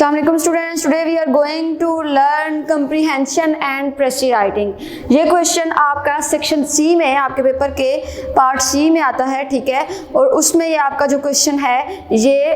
अस्सलाम वालेकुम students, today we are going to learn comprehension and precis writing. ये question आपका सेक्शन सी में, आपके पेपर के पार्ट सी में आता है, ठीक है। और उसमें ये आपका जो क्वेश्चन है ये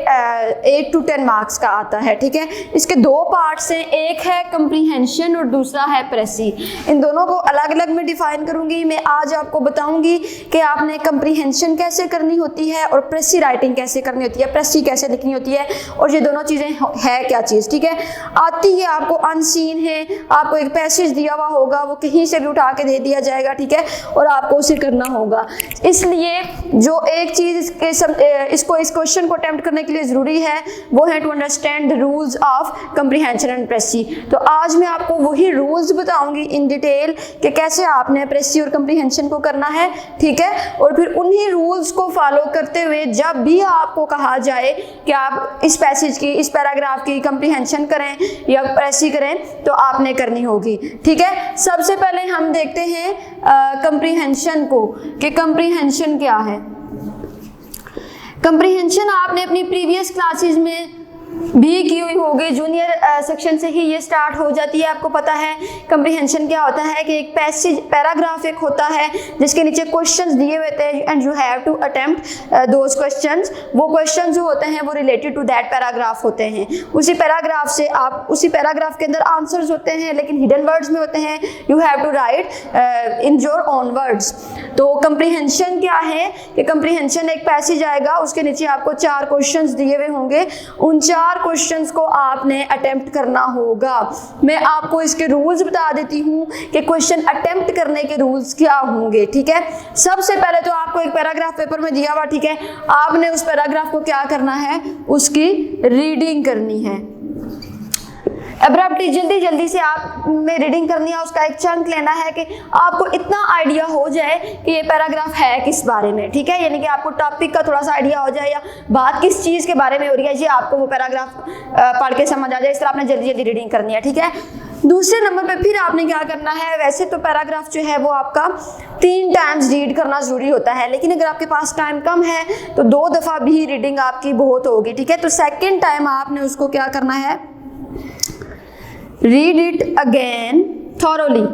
8 to 10 मार्क्स का आता है, ठीक है। इसके दो पार्ट्स हैं, एक है कंप्रीहेंशन और दूसरा है प्रेसी। इन दोनों को अलग अलग मैं डिफाइन करूंगी। मैं आज आपको बताऊंगी कि आपने कंप्रीहेंशन कैसे करनी होती है और प्रेसी राइटिंग कैसे करनी होती है, प्रेसी कैसे लिखनी होती है, और ये दोनों चीज़ें है क्या चीज़, ठीक है। आती है आपको अनसीन है, आपको एक पैसेज दिया हुआ होगा, वो कहीं से भी उठा के दे दिया जाएगा, ठीक है, और आपको उसे करना होगा। इसलिए जो एक चीज़ इस क्वेश्चन को अटेम्प्ट करने के लिए ज़रूरी है वो है to understand the rules of comprehension and precis. तो आज मैं आपको वही रूल्स बताऊंगी इन डिटेल कि कैसे आपने प्रेसी और कंप्रीहेंशन को करना है, ठीक है। और फिर उन्हीं रूल्स को फॉलो करते हुए जब भी आपको कहा जाए कि आप इस पैसेज की, इस पैराग्राफ की कंप्रीहेंशन करें या प्रेसी करें, तो आपने करनी होगी, ठीक है। सबसे पहले हम देखते हैं कंप्रीहेंशन को कि कंप्रीहेंशन क्या है। कंप्रीहेंशन आपने अपनी प्रीवियस क्लासेस में भी की हुई होगी, जूनियर सेक्शन से ही ये स्टार्ट हो जाती है। आपको पता है कंप्रीहेंशन क्या होता है कि एक पैसेज पैराग्राफ एक होता है जिसके नीचे क्वेश्चंस दिए हुए थे and you have to attempt those questions. वो क्वेश्चंस जो होते हैं वो रिलेटेड टू दैट पैराग्राफ होते हैं। उसी पैराग्राफ से आप, उसी पैराग्राफ के अंदर आंसर्स होते हैं लेकिन हिडन वर्ड्स में होते हैं, you have to write in your own words. तो कंप्रीहेंशन क्या है कि कंप्रीहेंशन एक पैसेज आएगा, उसके नीचे आपको 4 क्वेश्चंस दिए हुए होंगे, उन 4 क्वेश्चंस को आपने अटेम्प्ट करना होगा। मैं आपको इसके रूल्स बता देती हूँ कि क्वेश्चन अटेम्प्ट करने के रूल्स क्या होंगे, ठीक है। सबसे पहले तो आपको एक पैराग्राफ पेपर में दिया हुआ, ठीक है, आपने उस पैराग्राफ को क्या करना है, उसकी रीडिंग करनी है। अब्रप्टली जल्दी से आप में रीडिंग करनी है, उसका एक चंक लेना है कि आपको इतना आइडिया हो जाए कि ये पैराग्राफ है किस बारे में, ठीक है। यानी कि आपको टॉपिक का थोड़ा सा आइडिया हो जाए या बात किस चीज़ के बारे में हो रही है, ये आपको वो पैराग्राफ पढ़ के समझ आ जाए। इस तरह आपने जल्दी रीडिंग करनी है, ठीक है। दूसरे नंबर पे फिर आपने क्या करना है, वैसे तो पैराग्राफ जो है वो आपका 3 टाइम्स रीड करना जरूरी होता है, लेकिन अगर आपके पास टाइम कम है तो 2 दफ़ा भी रीडिंग आपकी बहुत होगी, ठीक है। तो सेकेंड टाइम आपने उसको क्या करना है, read it again thoroughly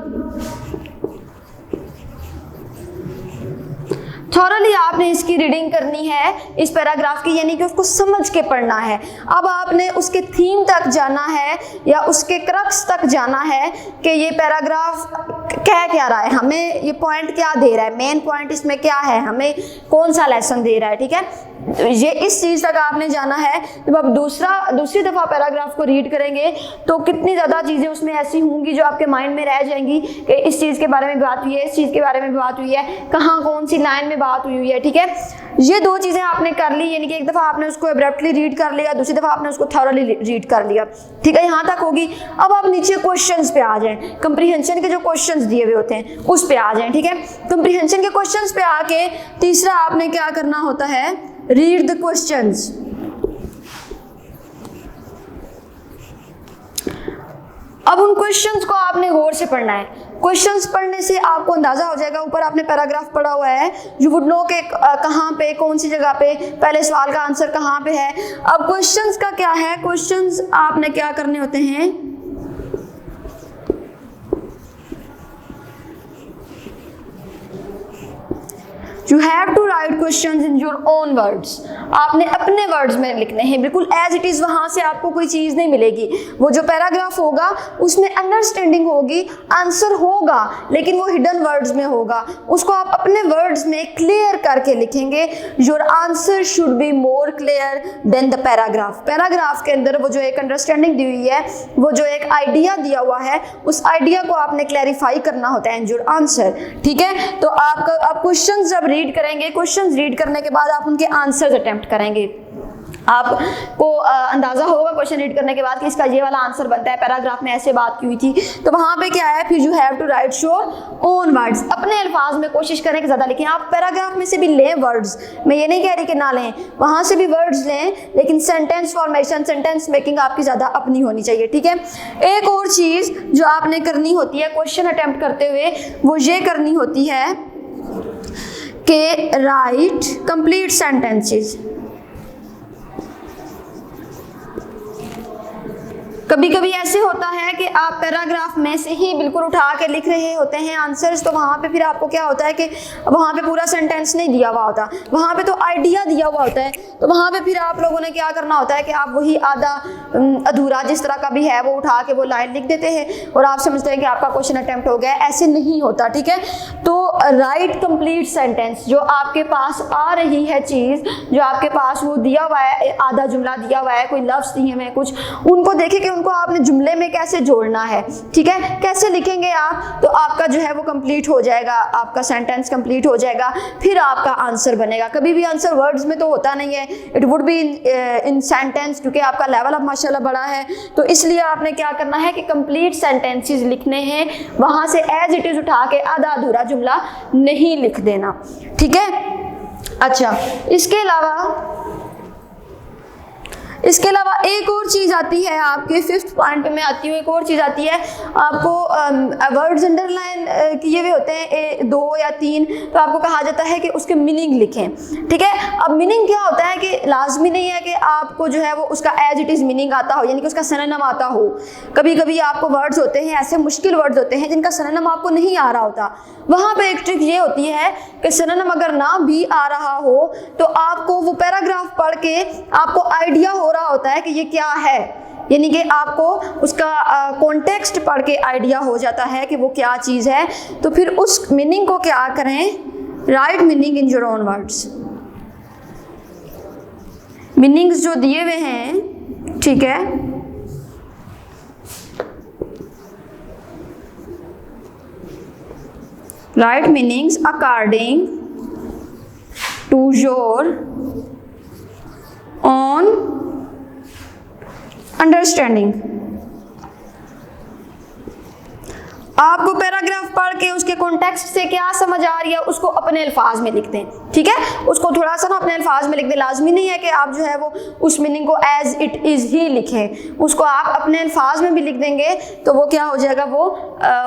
आपने इसकी रीडिंग करनी है इस पैराग्राफ की, यानी कि उसको समझ के पढ़ना है। अब आपने उसके थीम तक जाना है या उसके क्रक्स तक जाना है कि ये पैराग्राफ कह क्या रहा है, हमें ये पॉइंट क्या दे रहा है, मेन पॉइंट इसमें क्या है, हमें कौन सा लेसन दे रहा है, ठीक है। ये इस चीज़ तक आपने जाना है। जब आप दूसरी दफ़ा पैराग्राफ को रीड करेंगे तो कितनी ज़्यादा चीज़ें उसमें ऐसी होंगी जो आपके माइंड में रह जाएंगी कि इस चीज़ के बारे में बात हुई है, इस चीज़ के बारे में बात हुई है, कहाँ कौन सी लाइन में बात हुई है, ठीक है। ये 2 चीज़ें आपने कर ली, यानी कि एक दफ़ा आपने उसको एब्रप्टली रीड कर लिया, दूसरी दफ़ा आपने उसको थॉरली रीड कर लिया, ठीक है। यहाँ तक होगी। अब आप नीचे क्वेश्चंस पे आ जाएं, कंप्रीहेंशन के जो क्वेश्चंस दिए हुए होते हैं उस पे आ जाएं, ठीक है। कंप्रीहेंशन के क्वेश्चंस पे आके तीसरा आपने क्या करना होता है, रीड द क्वेश्चंस। अब उन क्वेश्चंस को आपने गौर से पढ़ना है। क्वेश्चंस पढ़ने से आपको अंदाजा हो जाएगा, ऊपर आपने पैराग्राफ पढ़ा हुआ है, यू वुड नो के कहाँ पे, कौन सी जगह पे पहले सवाल का आंसर कहाँ पे है। अब क्वेश्चंस का क्या है, क्वेश्चंस आपने क्या करने होते हैं, You have to write questions in your own words। आपने अपने वर्ड्स में लिखने हैं, बिल्कुल एज इट इज़। वहाँ से आपको कोई चीज़ नहीं मिलेगी। वो जो पैराग्राफ होगा उसमें अंडरस्टैंडिंग होगी, आंसर होगा, लेकिन वो हिडन वर्ड्स में होगा। उसको आप अपने वर्ड्स में क्लियर करके लिखेंगे। Your answer should be more clear than the paragraph. Paragraph के अंदर वो जो एक अंडरस्टैंडिंग दी हुई है, वो जो एक आइडिया दिया हुआ है, उस आइडिया को आपने क्लैरिफाई करना होता है इन योर आंसर, ठीक है। तो आप क्वेश्चन जब रीड करेंगे, क्वेश्चंस रीड करने के बाद आप उनके आंसर्स अटेम्प्ट करेंगे। आपको अंदाजा होगा क्वेश्चन रीड करने के बाद कि इसका ये वाला आंसर बनता है, पैराग्राफ में ऐसे बात की हुई थी। तो वहाँ पे क्या है, फिर you have to write your own words. अपने अल्फाज में कोशिश करें कि ज़्यादा लिखें। आप पैराग्राफ में से भी लें वर्ड्स, मैं ये नहीं कह रही कि ना लें, वहाँ से भी वर्ड्स लें, लेकिन सेंटेंस फॉर्मेशन, सेंटेंस मेकिंग आपकी ज़्यादा अपनी होनी चाहिए, ठीक है। एक और चीज़ जो आपने करनी होती है क्वेश्चन अटेम्प्ट करते हुए, वो ये करनी होती है कि राइट कंप्लीट सेंटेंसेस। कभी कभी ऐसे होता है कि आप पैराग्राफ में से ही बिल्कुल उठा के लिख रहे होते हैं आंसर्स, तो वहाँ पे फिर आपको क्या होता है कि वहाँ पे पूरा सेंटेंस नहीं दिया हुआ होता, वहाँ पे तो आइडिया दिया हुआ होता है, तो वहाँ पे फिर आप लोगों ने क्या करना होता है कि आप वही आधा अधूरा जिस तरह का भी है वो उठा के वो लाइन लिख देते हैं और आप समझते हैं कि आपका क्वेश्चन अटेम्प्ट हो गया। ऐसे नहीं होता, ठीक है। तो राइट कंप्लीट सेंटेंस, जो आपके पास आ रही है चीज़, जो आपके पास वो दिया हुआ है, आधा जुमला दिया हुआ है, कोई लफ्ज़ दिए हुए कुछ, उनको देखें कि उनको आपने जुमले में कैसे जोड़ना है, ठीक है। कैसे लिखेंगे आप, तो आपका जो है वो कंप्लीट हो जाएगा, आपका सेंटेंस कंप्लीट हो जाएगा, फिर आपका आंसर बनेगा। कभी भी आंसर वर्ड्स में तो होता नहीं है, it would be in sentence, क्योंकि आपका लेवल अब माशाल्लाह बड़ा है, तो इसलिए आपने क्या करना है कि कंप्लीट सेंटेंसेस लिखने हैं, वहाँ से एज इट इज़ उठा के आधा अधूरा जुमला नहीं लिख देना, ठीक है। अच्छा, इसके अलावा एक और चीज़ आती है आपके 5th पॉइंट पे मैं आती हूँ। एक और चीज़ आती है आपको, वर्ड्स अंडरलाइन किए हुए होते हैं 2 या 3, तो आपको कहा जाता है कि उसके मीनिंग लिखें, ठीक है। अब मीनिंग क्या होता है कि लाजमी नहीं है कि आपको जो है वो उसका एज इट इज़ मीनिंग आता हो, यानी कि उसका सिनोनिम आता हो। कभी कभी आपको वर्ड्स होते हैं, ऐसे मुश्किल वर्ड्स होते हैं जिनका सिनोनिम आपको नहीं आ रहा होता, वहाँ पे एक ट्रिक ये होती है कि सिनोनिम अगर ना भी आ रहा हो तो आपको वो पैराग्राफ पढ़ के आपको आइडिया हो रहा होता है कि ये क्या है, यानी कि आपको उसका कॉन्टेक्स्ट पढ़ के आइडिया हो जाता है कि वो क्या चीज़ है। तो फिर उस मीनिंग को क्या करें, write meaning in your own words. Meanings जो दिए हुए हैं, ठीक है, write meanings according to your own understanding. आपको पैराग्राफ पढ़ के उसके कॉन्टेक्स्ट से क्या समझ आ रही है उसको अपने अल्फाज में लिख दें, ठीक है। उसको थोड़ा सा ना अपने अल्फाज में लिख दें। लाजमी नहीं है कि आप जो है वो उस मीनिंग को एज इट इज़ ही लिखें, उसको आप अपने अल्फाज में भी लिख देंगे तो वो क्या हो जाएगा, वो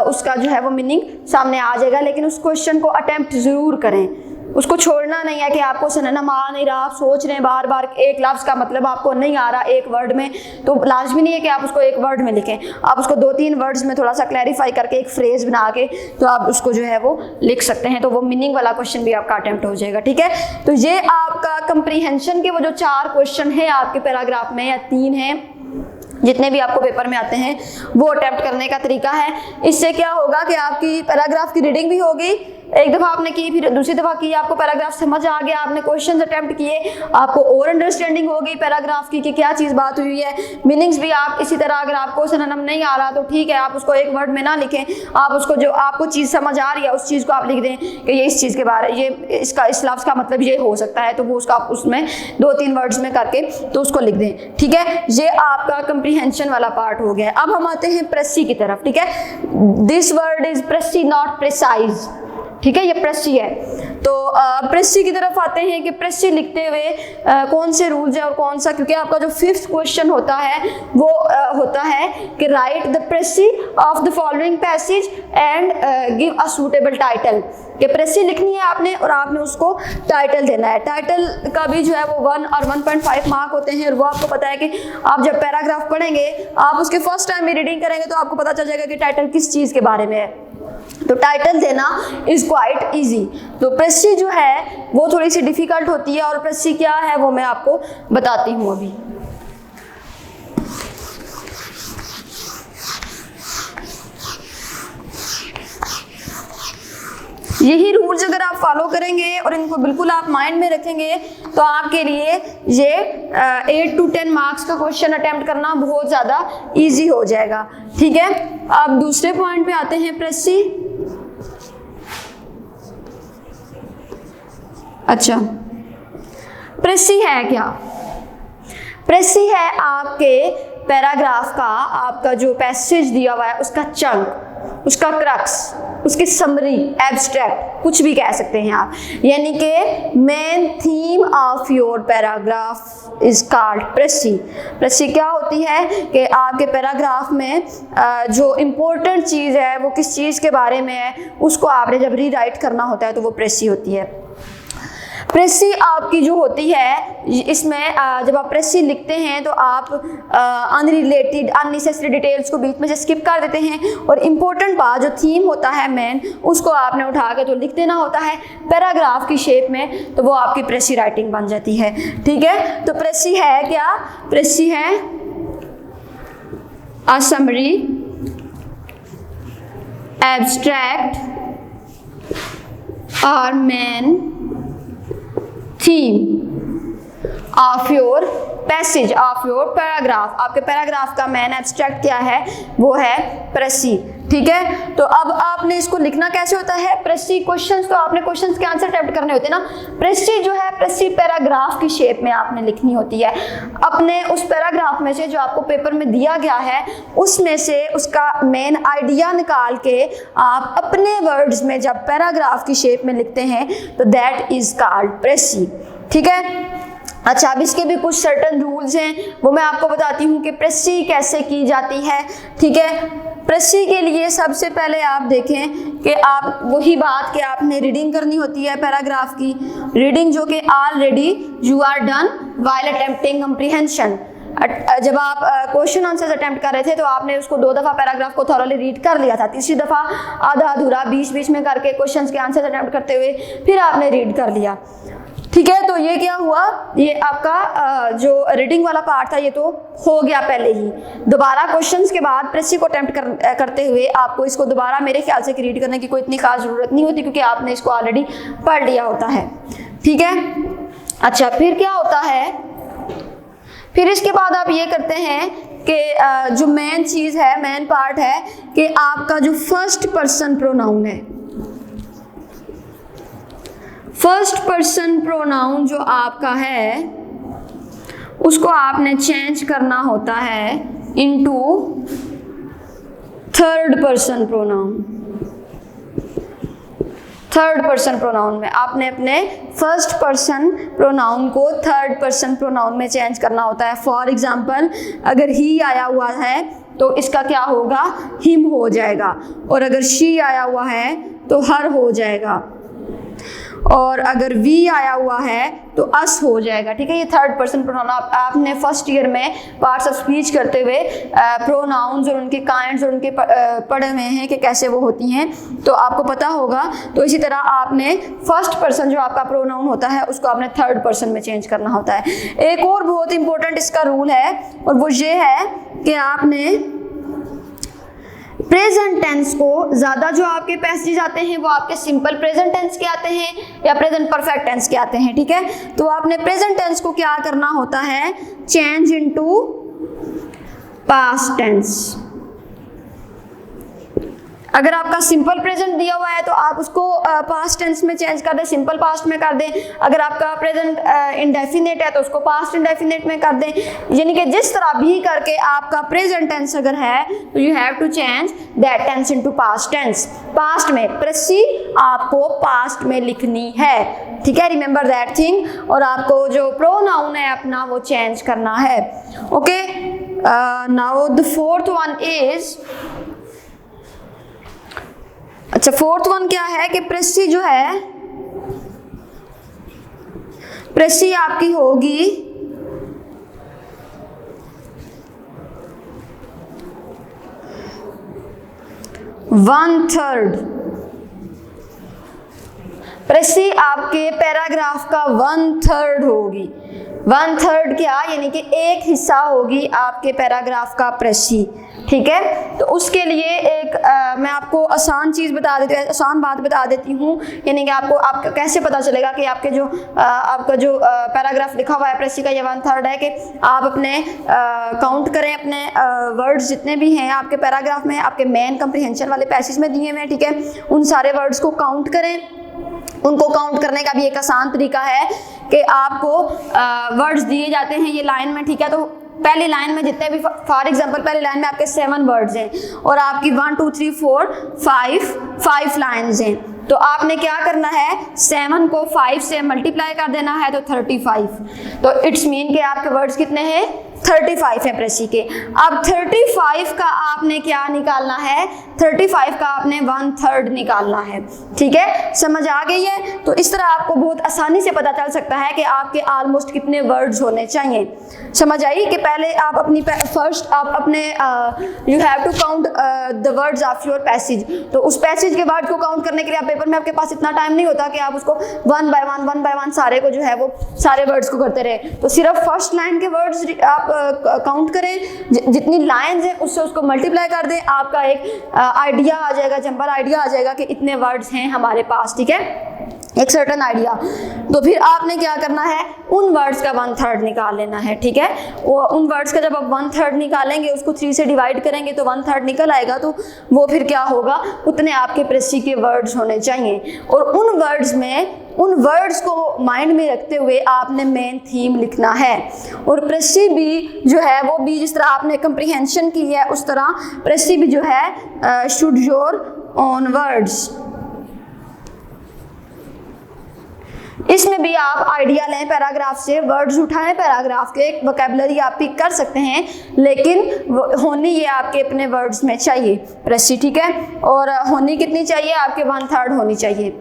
उसका जो है वो मीनिंग सामने आ जाएगा। लेकिन उस क्वेश्चन को अटेम्प्ट ज़रूर करें, उसको छोड़ना नहीं है कि आपको सिनोनिम आ नहीं रहा, आप सोच रहे हैं बार बार एक लफ्ज़ का मतलब आपको नहीं आ रहा एक वर्ड में, तो लाजमी नहीं है कि आप उसको एक वर्ड में लिखें, आप उसको 2-3 वर्ड्स में थोड़ा सा क्लैरिफाई करके एक फ्रेज बना के तो आप उसको जो है वो लिख सकते हैं, तो वो मीनिंग वाला क्वेश्चन भी आपका अटेम्प्ट हो जाएगा, ठीक है। तो ये आपका कंप्रीहेंशन के वो जो 4 क्वेश्चन है आपके पैराग्राफ में, या 3 हैं जितने भी आपको पेपर में आते हैं, वो अटेम्प्ट करने का तरीका है। इससे क्या होगा कि आपकी पैराग्राफ की रीडिंग भी होगी, एक दफ़ा आपने की, फिर दूसरी दफ़ा की, आपको पैराग्राफ समझ आ गया, आपने क्वेश्चंस अटेम्प्ट किए, आपको और अंडरस्टैंडिंग होगी पैराग्राफ की कि क्या चीज़ बात हुई है। मीनिंग्स भी आप इसी तरह, अगर आपको सिनोनिम नहीं आ रहा तो ठीक है, आप उसको एक वर्ड में ना लिखें, आप उसको जो आपको चीज़ समझ आ रही है उस चीज़ को आप लिख दें कि ये इस चीज़ के बारे, ये इसका इस लफ्ज़ का मतलब ये हो सकता है, तो वो उसका उसमें 2-3 वर्ड्स में करके तो उसको लिख दें, ठीक है। ये आपका कंप्रीहेंशन वाला पार्ट हो गया। अब हम आते हैं प्रेसी की तरफ, ठीक है। This word is precis not precise, ठीक है, ये प्रेसी है। तो प्रेसी की तरफ आते हैं कि प्रेसी लिखते हुए कौन से रूल्स हैं और कौन सा, क्योंकि आपका जो 5th क्वेश्चन होता है वो होता है कि write the precis of the following passage and give a suitable title, कि प्रेसी लिखनी है आपने और आपने उसको टाइटल देना है। टाइटल का भी जो है वो 1 और 1.5 मार्क होते हैं, और वो आपको पता है कि आप जब पैराग्राफ पढ़ेंगे, आप उसके फर्स्ट टाइम में रीडिंग करेंगे तो आपको पता चल जाएगा कि टाइटल किस चीज़ के बारे में है, तो टाइटल देना इज़ क्वाइट ईजी। तो प्रेसी जो है वो थोड़ी सी डिफ़िकल्ट होती है, और प्रेसी क्या है वो मैं आपको बताती हूँ अभी। यही रूल्स अगर आप फॉलो करेंगे और इनको बिल्कुल आप माइंड में रखेंगे तो आपके लिए ये 8 to 10 मार्क्स का क्वेश्चन अटेम्प्ट करना बहुत ज़्यादा इजी हो जाएगा, ठीक है। अब दूसरे पॉइंट पे आते हैं, प्रेसी। अच्छा, प्रेसी है क्या? प्रेसी है आपके पैराग्राफ का, आपका जो पैसेज दिया हुआ है उसका चंक, उसका क्रक्स, उसकी समरी, एब्स्ट्रैक्ट, कुछ भी कह सकते हैं आप, यानी कि main theme of your paragraph is called precis. Precis क्या होती है कि आपके पैराग्राफ में जो इम्पोर्टेंट चीज़ है वो किस चीज़ के बारे में है, उसको आपने जब रीराइट करना होता है तो वो प्रेसी होती है। प्रेसी आपकी जो होती है, इसमें जब आप प्रेसी लिखते हैं तो आप अनरिलेटेड अननेसेसरी डिटेल्स को बीच में से स्किप कर देते हैं, और इम्पोर्टेंट बात जो थीम होता है मेन, उसको आपने उठा के तो लिख देना होता है पैराग्राफ की शेप में, तो वो आपकी प्रेसी राइटिंग बन जाती है। ठीक है, तो प्रेसी है क्या? प्रेसी है अ समरी एब्स्ट्रैक्ट और main theme of your passage of your paragraph. आपके पैराग्राफ का मेन एब्स्ट्रैक्ट क्या है? वो है प्रेसी। ठीक है, तो अब आपने इसको लिखना कैसे होता है? प्रेसी क्वेश्चंस, तो आपने क्वेश्चंस के आंसर अटेम्प्ट करने होते हैं ना। प्रेसी जो है, प्रेसी पैराग्राफ की शेप में आपने लिखनी होती है। अपने उस पैराग्राफ में से जो आपको पेपर में दिया गया है, उसमें से उसका मेन आइडिया निकाल के आप अपने वर्ड्स में जब पैराग्राफ की शेप में लिखते हैं तो दैट इज कॉल्ड प्रेसी। ठीक है, अच्छा, अब इसके भी कुछ सर्टन रूल्स हैं, वो मैं आपको बताती हूँ कि प्रेसी कैसे की जाती है। ठीक है, प्रेसी के लिए सबसे पहले आप देखें कि आप वही बात कि आपने रीडिंग करनी होती है पैराग्राफ की, रीडिंग जो कि already you are done while attempting comprehension. जब आप क्वेश्चन आंसर्स अटेम्प्ट कर रहे थे तो आपने उसको 2 दफ़ा पैराग्राफ को थॉरली रीड कर लिया था, तीसरी दफ़ा आधा अधूरा बीच बीच में करके क्वेश्चंस के आंसर्स अटेम्प्ट करते हुए फिर आपने रीड कर लिया। ठीक है, तो ये क्या हुआ, ये आपका जो रीडिंग वाला पार्ट था ये तो हो गया पहले ही। दोबारा क्वेश्चंस के बाद प्रेसी को अटेम्प्ट करते हुए आपको इसको दोबारा मेरे ख्याल से रीड करने की कोई इतनी खास ज़रूरत नहीं होती, क्योंकि आपने इसको ऑलरेडी पढ़ लिया होता है। ठीक है, अच्छा, फिर क्या होता है? फिर इसके बाद आप ये करते हैं कि जो मेन चीज़ है, मेन पार्ट है कि आपका जो फर्स्ट पर्सन प्रोनाउन है, फर्स्ट पर्सन प्रोनाउन जो आपका है उसको आपने चेंज करना होता है into third person pronoun. Third person pronoun में आपने अपने फर्स्ट पर्सन प्रोनाउन को थर्ड पर्सन प्रोनाउन में चेंज करना होता है। फॉर एग्जाम्पल, अगर ही आया हुआ है तो इसका क्या होगा? हिम हो जाएगा, और अगर शी आया हुआ है तो हर हो जाएगा, और अगर वी आया हुआ है तो अस हो जाएगा। ठीक है, ये थर्ड पर्सन प्रोनाउन आपने फर्स्ट ईयर में पार्ट्स ऑफ स्पीच करते हुए प्रोनाउंस और उनके काइंड्स और उनके पढ़े हुए हैं कि कैसे वो होती हैं, तो आपको पता होगा। तो इसी तरह आपने फर्स्ट पर्सन जो आपका प्रोनाउन होता है उसको आपने थर्ड पर्सन में चेंज करना होता है। एक और बहुत इंपॉर्टेंट इसका रूल है, और वो ये है कि आपने प्रेजेंट टेंस को ज़्यादा जो आपके पैसेज आते हैं वो आपके सिंपल प्रेजेंट टेंस के आते हैं या प्रेजेंट परफेक्ट टेंस के आते हैं। ठीक है, तो आपने प्रेजेंट टेंस को क्या करना होता है? Change into past tense. अगर आपका सिंपल प्रेजेंट दिया हुआ है तो आप उसको पास्ट टेंस में चेंज कर दें, सिंपल पास्ट में कर दें। अगर आपका प्रेजेंट इंडेफिनिट है तो उसको पास्ट इंडेफिनिट में कर दें। यानी कि जिस तरह भी करके आपका प्रेजेंट टेंस अगर है तो you have to change that tense into past tense. पास्ट में प्रेसी आपको पास्ट में लिखनी है। ठीक है, रिमेंबर दैट थिंग। और आपको जो प्रोनाउन है अपना वो चेंज करना है। Okay, now the fourth one is, अच्छा, फोर्थ वन क्या है कि प्रेसी जो है, प्रेसी आपकी होगी वन थर्ड। प्रेसी आपके पैराग्राफ का वन थर्ड होगी। वन थर्ड क्या, यानी कि एक हिस्सा होगी आपके पैराग्राफ का प्रेसी। ठीक है, तो उसके लिए एक मैं आपको आसान चीज़ बता देती हूँ, आसान बात बता देती हूँ। यानी कि आपको कैसे पता चलेगा कि आपके जो आपका जो पैराग्राफ लिखा हुआ है प्रेसी का ये वन थर्ड है, कि आप अपने काउंट करें अपने वर्ड्स जितने भी हैं आपके पैराग्राफ में, आपके मेन कम्प्रीहेंशन वाले पैसेज में दिए हुए हैं। ठीक है, उन सारे वर्ड्स को काउंट करें। उनको काउंट करने का भी एक आसान तरीका है कि आपको वर्ड्स दिए जाते हैं ये लाइन में। ठीक है, तो पहली लाइन में जितने भी, फॉर एग्जांपल पहली लाइन में आपके 7 वर्ड्स हैं और आपकी 1 2 3 4 5 लाइन्स हैं। तो आपने क्या करना है, 7 को 5 से मल्टीप्लाई कर देना है तो 35। तो इट्स मीन कि आपके वर्ड्स कितने हैं, 35 है प्रेसी के। अब 35 का आपने क्या निकालना है, 35 का आपने 1/3 निकालना है, ठीक है, समझ आ गई है। तो इस तरह आपको बहुत आसानी से पता चल सकता है कि आपके ऑलमोस्ट कितने वर्ड्स होने चाहिए। समझ आई कि पहले आप अपनी फर्स्ट आप अपने you have to count the words of your passage. तो उस पैसेज के वर्ड को काउंट करने के लिए आप पेपर में आपके पास इतना टाइम नहीं होता कि आप उसको वन बाय वन सारे को जो है वो सारे वर्ड्स को करते रहे। तो सिर्फ फर्स्ट लाइन के वर्ड्स आप काउंट करें, जितनी लाइन्स हैं उससे उसको मल्टीप्लाई कर दें, आपका एक आइडिया आ जाएगा, जंपर आइडिया आ जाएगा कि इतने वर्ड्स हैं हमारे पास, ठीक है, एक सर्टन आइडिया। तो फिर आपने क्या करना है, उन वर्ड्स का 1/3 निकाल लेना है, ठीक है। वो उन वर्ड्स का जब आप 1/3 निकालेंगे, उसको 3 से डिवाइड करेंगे तो 1/3 निकल आएगा। तो वो फिर क्या होगा, उतने आपके प्रेसी के वर्ड्स होने चाहिए। और उन वर्ड्स में उन वर्ड्स को माइंड में रखते हुए आपने मेन थीम लिखना है। और प्रेसी भी जो है वो भी जिस तरह आपने कंप्रीहेंशन की है उस तरह प्रेसी भी जो है शुड योर ओन वर्ड्स। इसमें भी आप आइडिया लें पैराग्राफ से, वर्ड्स उठाएं पैराग्राफ के, वोकैबुलरी आप पिक कर सकते हैं, लेकिन होनी ये आपके अपने वर्ड्स में चाहिए प्रेसी, ठीक है। और होनी कितनी चाहिए, आपके 1/3 होनी चाहिए।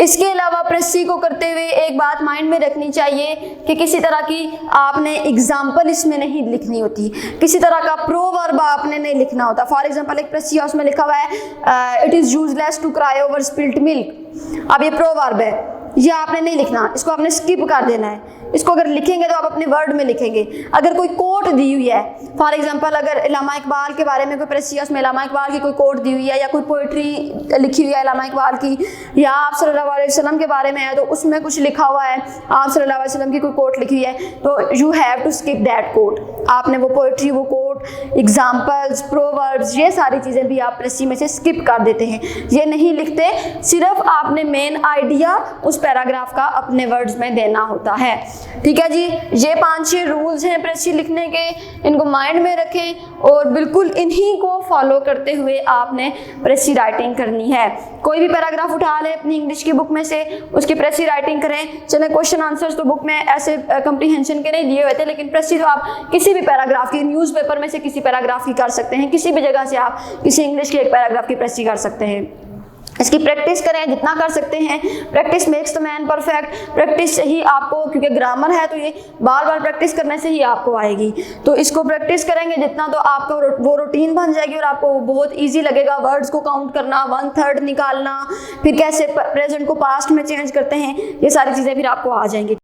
इसके अलावा प्रेसी को करते हुए एक बात माइंड में रखनी चाहिए कि किसी तरह की आपने एग्जाम्पल इसमें नहीं लिखनी होती, किसी तरह का प्रोवर्ब आपने नहीं लिखना होता। फॉर एग्जांपल एक प्रेसी हाउस में लिखा हुआ है it is useless to cry over spilt milk. अब ये प्रोवर्ब है, ये आपने नहीं लिखना, इसको आपने स्किप कर देना है। इसको अगर लिखेंगे तो आप अपने वर्ड में लिखेंगे। अगर कोई कोट दी हुई है, फॉर एग्जांपल अगर इल्लामा इकबाल के बारे में कोई प्रेसी में इल्लामा इकबाल की कोई कोट दी हुई है या कोई पोइट्री लिखी हुई है इल्लामा इकबाल की, या आप सल्लल्लाहु अलैहि वसल्लम के बारे में है तो उसमें कुछ लिखा हुआ है, आप सल्लल्लाहु अलैहि वसल्लम की कोई कोट लिखी हुई है, तो you have to skip that quote. आपने वो पोइट्री, वो कोट, एग्जाम्पल्स, प्रोवर्ब्स, ये सारी चीज़ें भी आप प्रेसी में से स्किप कर देते हैं, ये नहीं लिखते। सिर्फ आपने मेन आइडिया उस पैराग्राफ का अपने वर्ड्स में देना होता है, ठीक है जी। ये 5-6 रूल्स हैं प्रेसी लिखने के, इनको माइंड में रखें और बिल्कुल इन्हीं को फॉलो करते हुए आपने प्रेसी राइटिंग करनी है। कोई भी पैराग्राफ उठा लें अपनी इंग्लिश की बुक में से, उसकी प्रेसी राइटिंग करें। चलें क्वेश्चन आंसर्स तो बुक में ऐसे कंप्रीहेंशन के नहीं दिए हुए थे, लेकिन प्रेसी तो आप किसी भी पैराग्राफ की, न्यूज़पेपर में से किसी पैराग्राफ की कर सकते हैं, किसी भी जगह से आप किसी इंग्लिश के एक पैराग्राफ की प्रेसी कर सकते हैं। इसकी प्रैक्टिस करें जितना कर सकते हैं, practice makes the man perfect. Practice से ही आपको, क्योंकि ग्रामर है तो ये बार बार प्रैक्टिस करने से ही आपको आएगी, तो इसको प्रैक्टिस करेंगे जितना तो आपका वो रूटीन बन जाएगी और आपको बहुत इजी लगेगा। वर्ड्स को काउंट करना, 1/3 निकालना, फिर कैसे प्रेजेंट को पास्ट में चेंज करते हैं, ये सारी चीज़ें फिर आपको आ जाएंगी।